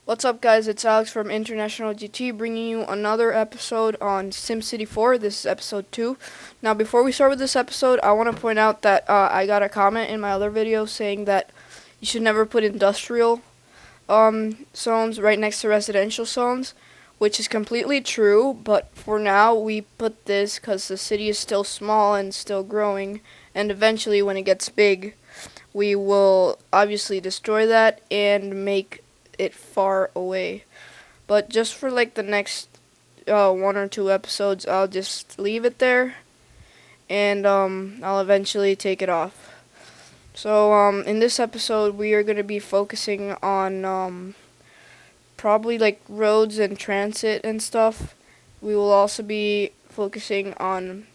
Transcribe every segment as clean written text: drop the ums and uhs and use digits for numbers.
What's up, guys? It's Alex from International GT bringing you another episode on SimCity4. This is episode 2. Now, before we start with this episode, I want to point out that I got a comment in my other video saying that you should never put industrial zones right next to residential zones, which is completely true, but for now we put this because the city is still small and still growing, and eventually when it gets big, we will obviously destroy that and make it far away. But just for like the next 1 or 2 episodes, I'll just leave it there, and I'll eventually take it off. So in this episode, we are going to be focusing on probably like roads and transit and stuff. We will also be focusing on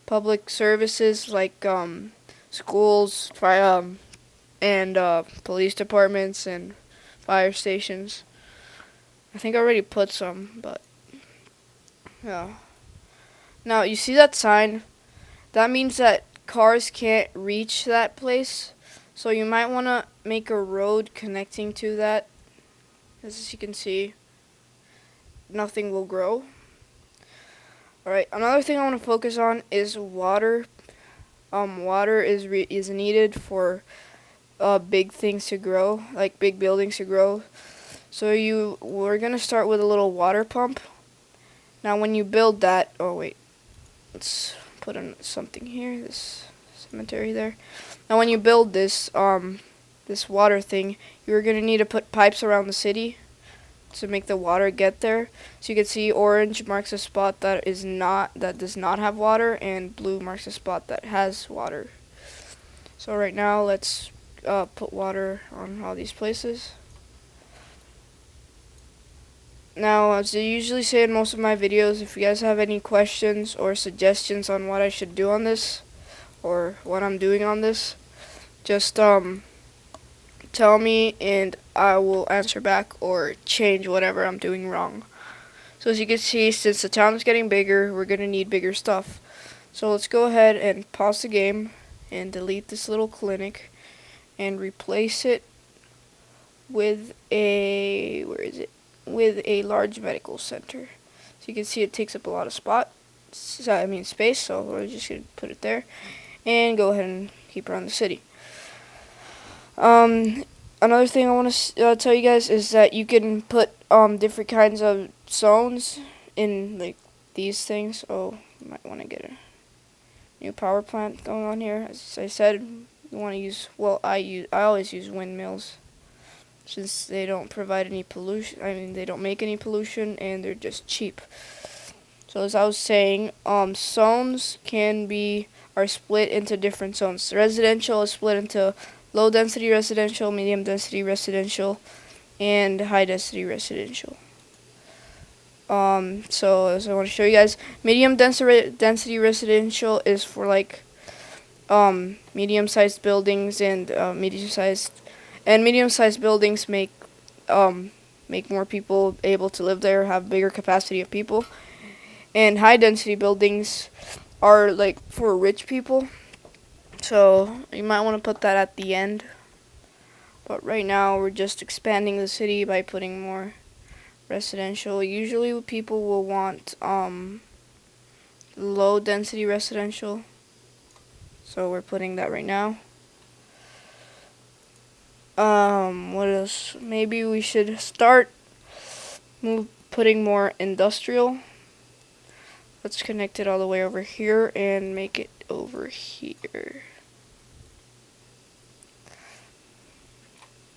public services like schools, and police departments and fire stations. I think I already put some, but yeah. Now, you see that sign? That means that cars can't reach that place. So you might want to make a road connecting to that. As you can see, nothing will grow. Alright, another thing I want to focus on is water. Water is needed for big things to grow, like big buildings to grow. So we're gonna start with a little water pump. Now, when you build that, let's put in something here. This cemetery there. Now, when you build this this water thing, you're gonna need to put pipes around the city to make the water get there. So you can see orange marks a spot that does not have water, and blue marks a spot that has water. So right now, let's put water on all these places. Now, as I usually say in most of my videos, if you guys have any questions or suggestions on what I should do on this, or what I'm doing on this, just tell me and I will answer back or change whatever I'm doing wrong. So as you can see, since the town is getting bigger, we're going to need bigger stuff. So let's go ahead and pause the game and delete this little clinic and replace it with with a large medical center. So you can see it takes up a lot of space, so we're just going to put it there and go ahead and keep around the city. Another thing I want to tell you guys is that you can put different kinds of zones in like these things. Oh, you might want to get a new power plant going on here. As I said, you want to use, I always use windmills, since they don't provide any pollution. They don't make any pollution, and they're just cheap. So as I was saying, zones are split into different zones. Residential is split into low density residential, medium density residential, and high density residential. So as I want to show you guys, medium density residential is for like medium-sized buildings, and medium-sized buildings make more people able to live there, have bigger capacity of people. And high-density buildings are like for rich people. So you might want to put that at the end. But right now we're just expanding the city by putting more residential. Usually people will want low-density residential. So we're putting that right now. What else? Maybe we should start putting more industrial. Let's connect it all the way over here and make it over here.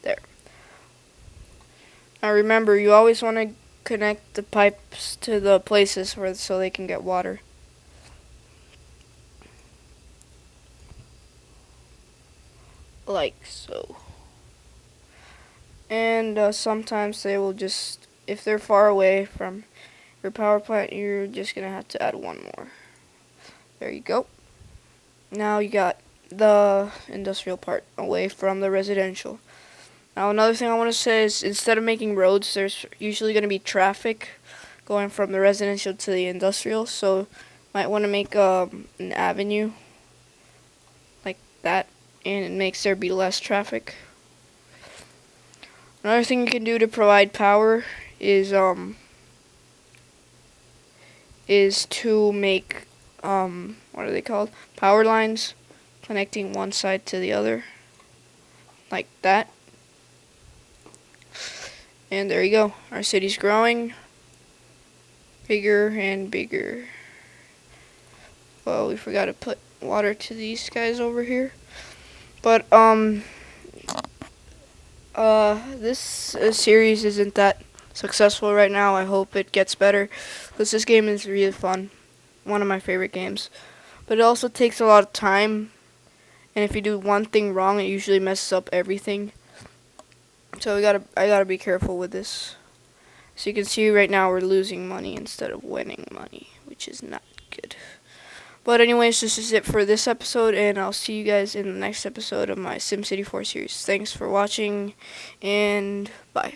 There. Now remember, you always want to connect the pipes to the places so they can get water. Like so. And sometimes they will just, if they're far away from your power plant, you're just going to have to add one more. There you go. Now you got the industrial part away from the residential. Now another thing I want to say is, instead of making roads, there's usually going to be traffic going from the residential to the industrial. So might want to make an avenue like that, and it makes there be less traffic. Another thing you can do to provide power is to make what are they called? Power lines connecting one side to the other, like that. And there you go. Our city's growing bigger and bigger. Well, we forgot to put water to these guys over here. But this series isn't that successful right now. I hope it gets better, because this game is really fun. One of my favorite games. But it also takes a lot of time, and if you do one thing wrong, it usually messes up everything. So I gotta be careful with this. So you can see right now we're losing money instead of winning money, which is not good. But anyways, this is it for this episode, and I'll see you guys in the next episode of my SimCity4 series. Thanks for watching, and bye.